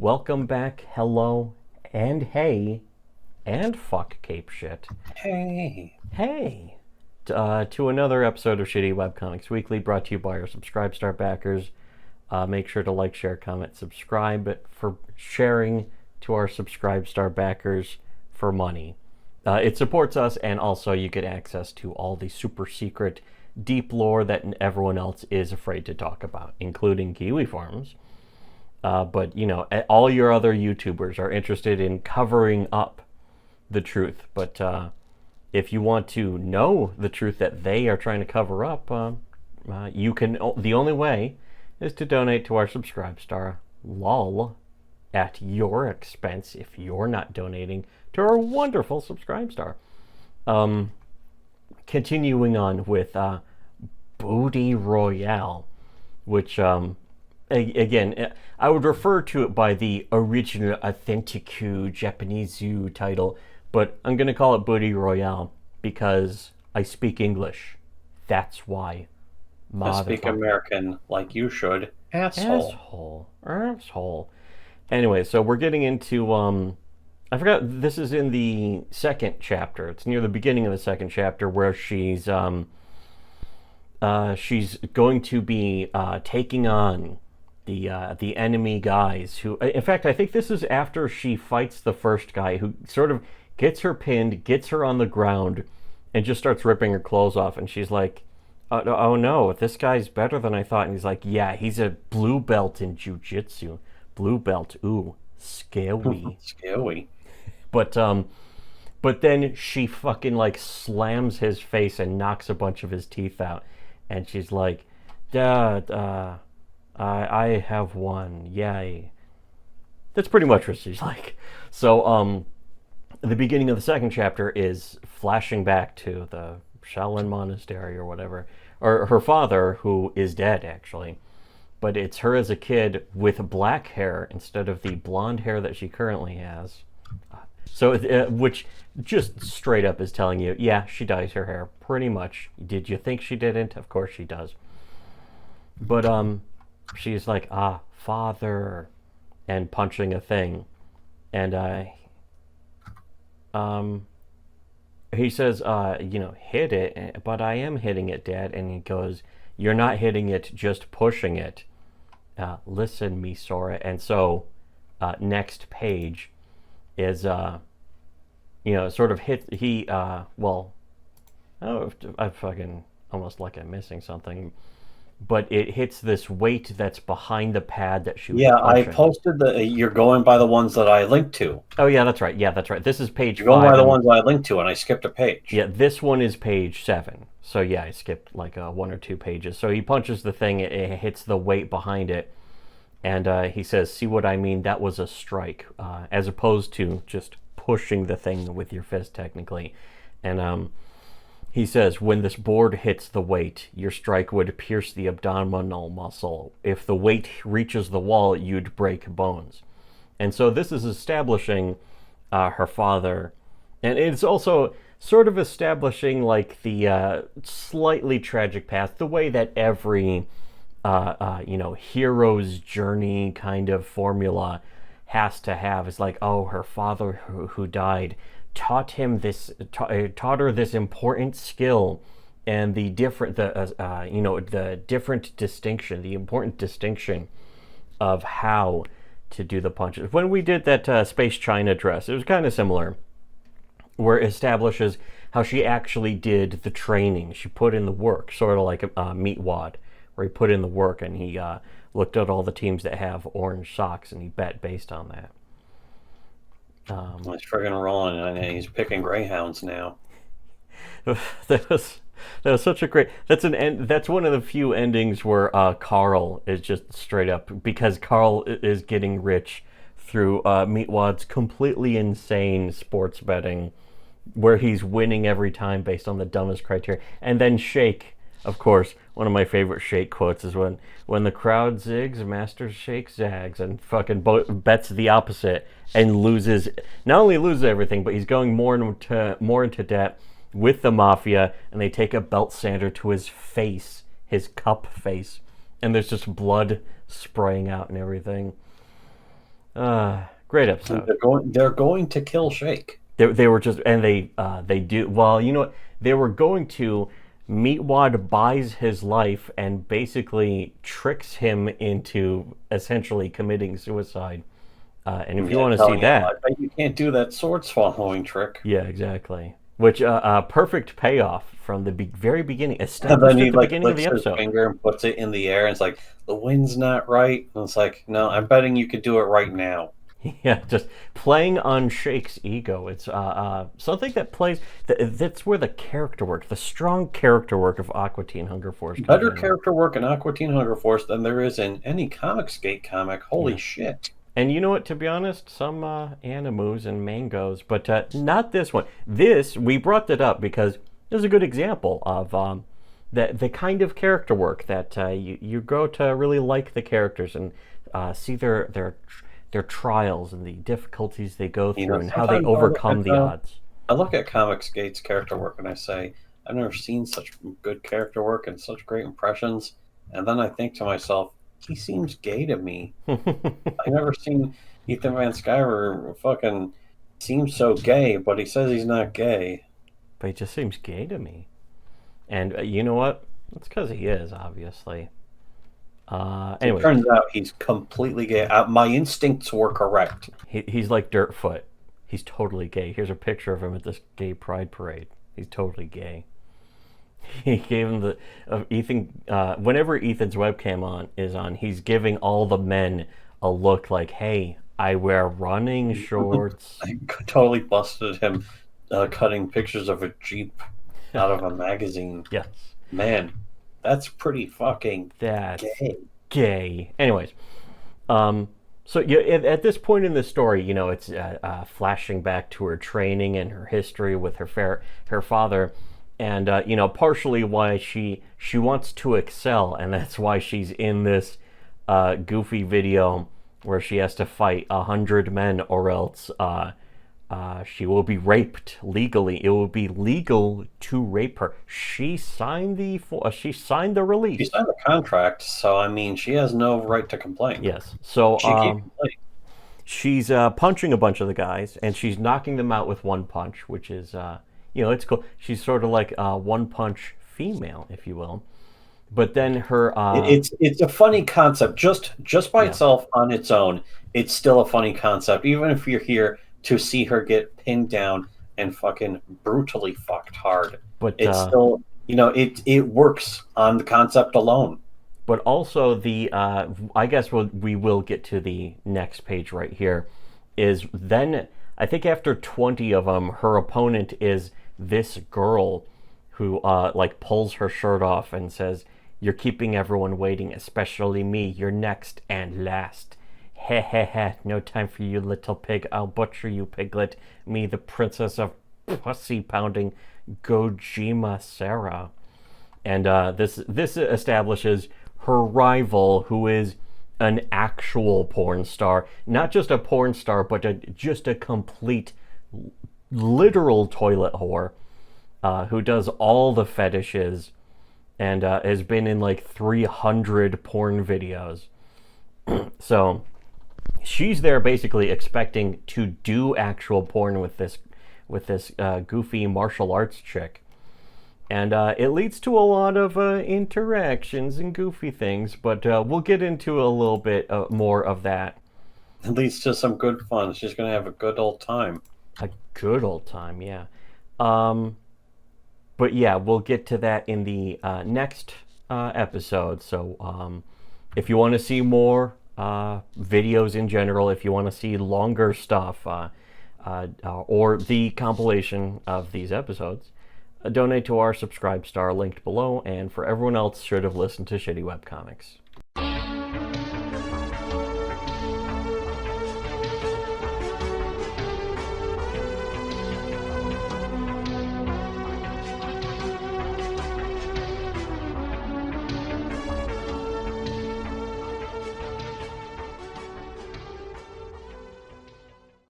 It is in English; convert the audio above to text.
welcome back, hello, and hey, and fuck Cape Shit. Hey. Hey! To another episode of Shittywebcomics Weekly, brought to you by our Subscribe backers. Make sure to like, share, comment, subscribe for sharing to our Subscribe backers for money. It supports us, and also you get access to all the super secret, deep lore that everyone else is afraid to talk about, including Kiwi Farms. But, you know, all your other YouTubers are interested in covering up the truth. But if you want to know the truth that they are trying to cover up, you can. The only way is to donate to our Subscribe Star, lol, at your expense if you're not donating to our wonderful Subscribe Star. Continuing on with Booty Royale, which again, I would refer to it by the original authentic Japanese title, but I'm going to call it Booty Royale because I speak English. That's why. I speak American like you should. Asshole. Anyway, so we're getting into, I forgot, this is in the second chapter. It's near the beginning of the second chapter where she's going to be taking on the enemy guys who, in fact, I think this is after she fights the first guy who sort of gets her pinned, gets her on the ground, and just starts ripping her clothes off. And she's like, oh no, this guy's better than I thought. And he's like, yeah, he's a blue belt in jiu-jitsu. Blue belt, ooh, scary. Scary. But then she fucking like slams his face and knocks a bunch of his teeth out. And she's like, Dad, I have won, yay. That's pretty much what she's like. So, the beginning of the second chapter is flashing back to the Shaolin Monastery or whatever, or her father, who is dead actually, but it's her as a kid with black hair instead of the blonde hair that she currently has. So, which just straight up is telling you, yeah, she dyes her hair pretty much. Did you think she didn't? Of course she does. But she's like, father, and punching a thing, and he says, hit it, but I am hitting it, Dad. And he goes, you're not hitting it, just pushing it. Listen, me, Sora. And so, next page is, sort of hit, I fucking almost like I'm missing something. But it hits this weight that's behind the pad that she was I punching. posted you're going by the ones that I linked to. Oh, yeah, that's right. This is page 5. You're going by the ones I linked to, and I skipped a page. Yeah, this one is page 7. So, yeah, I skipped like 1 or 2 pages. So he punches the thing, it hits the weight behind it, and he says, see what I mean? That was a strike, as opposed to just pushing the thing with your fist, technically. And he says, when this board hits the weight, your strike would pierce the abdominal muscle. If the weight reaches the wall, you'd break bones. And so this is establishing her father. And it's also sort of establishing like the slightly tragic path, the way that every, hero's journey kind of formula has to have is like, oh, her father who died taught her this important skill, and the important distinction of how to do the punches. When we did that Space China dress, it was kind of similar, where it establishes how she actually did the training. She put in the work, sort of like Meatwad, where he put in the work and he looked at all the teams that have orange socks and he bet based on that. He's friggin' rolling, and he's picking greyhounds now. that was such a great. That's one of the few endings where Carl is just straight up, because Carl is getting rich through Meatwad's completely insane sports betting, where he's winning every time based on the dumbest criteria. And then Shake, of course, one of my favorite Shake quotes is when the crowd zigs, Master Shake zags, and fucking bets the opposite and loses. Not only loses everything, but he's going more into debt with the mafia, and they take a belt sander to his face, his cup face, and there's just blood spraying out and everything. Great And episode. they're going to kill Shake. They were just, and they do, well, you know what? They were going to, Meatwad buys his life and basically tricks him into essentially committing suicide. And if you Yeah, want to see telling him, I that, bet you can't do that sword swallowing trick. yeah, exactly. Which, perfect payoff from the very beginning, And then established he at the like beginning of licks the his episode. finger and puts it in the air, and it's like the wind's not right. And it's like, no, I'm betting you could do it right now. Yeah, just playing on Shake's ego. It's something that plays. That's where the character work, the strong character work of Aqua Teen Hunger Force comes Better in. character work in Aqua Teen Hunger Force than there is in any Comicsgate comic. Holy Yeah. shit. And you know what? To be honest, some animus and mangoes, but not this one. This we brought that up because this is a good example of the kind of character work that you go to really like the characters and see their trials and the difficulties they go through and how they sometimes overcome the odds. I look at Comicsgate's character work and I say, I've never seen such good character work and such great impressions. And then I think to myself, he seems gay to me. I've never seen Ethan Van Sciver fucking seem so gay, but he says he's not gay. But he just seems gay to me. And you know what? It's because he is, obviously. Anyway, It turns out he's completely gay. My instincts were correct. he's like Dirtfoot. He's totally gay. Here's a picture of him at this gay pride parade. He's totally gay. He gave him the Ethan. Whenever Ethan's webcam is on, he's giving all the men a look like, "Hey, I wear running shorts." I totally busted him cutting pictures of a Jeep out of a magazine. Yes, Man, that's pretty fucking that's gay. gay. Anyways, so yeah, at this point in the story, you know, it's flashing back to her training and her history with her father, and you know, partially why she wants to excel, and that's why she's in this goofy video where she has to fight 100 men, or else she will be raped legally. It will be legal to rape her. She signed the release. She signed the contract, so I mean, she has no right to complain. Yes. So She can't complain. she's punching a bunch of the guys, and she's knocking them out with one punch, which is, you know, it's cool. She's sort of like a one punch female, if you will. But then her, It's a funny concept. Just by Yeah. itself on its own, it's still a funny concept. Even if you're here to see her get pinned down and fucking brutally fucked hard, but it's still, it works on the concept alone. but also the, I guess we will get to the next page right here. Is then I think after 20 of them, her opponent is this girl who like pulls her shirt off and says, "You're keeping everyone waiting, especially me. You're next and last. Heh heh heh, no time for you, little pig. I'll butcher you, piglet. Me, the princess of pussy-pounding Gojima Sarah." And this establishes her rival, who is an actual porn star. Not just a porn star, but just a complete, literal toilet whore who does all the fetishes and has been in like 300 porn videos. So she's there basically expecting to do actual porn with this goofy martial arts chick, and it leads to a lot of interactions and goofy things. But we'll get into a little bit more of that. It leads to some good fun. She's gonna have a good old time. A good old time, yeah. But yeah, we'll get to that in the next episode. So if you want to see more videos in general, if you want to see longer stuff, or the compilation of these episodes, donate to our subscribe star linked below, and for everyone else, should have listened to Shitty Webcomics.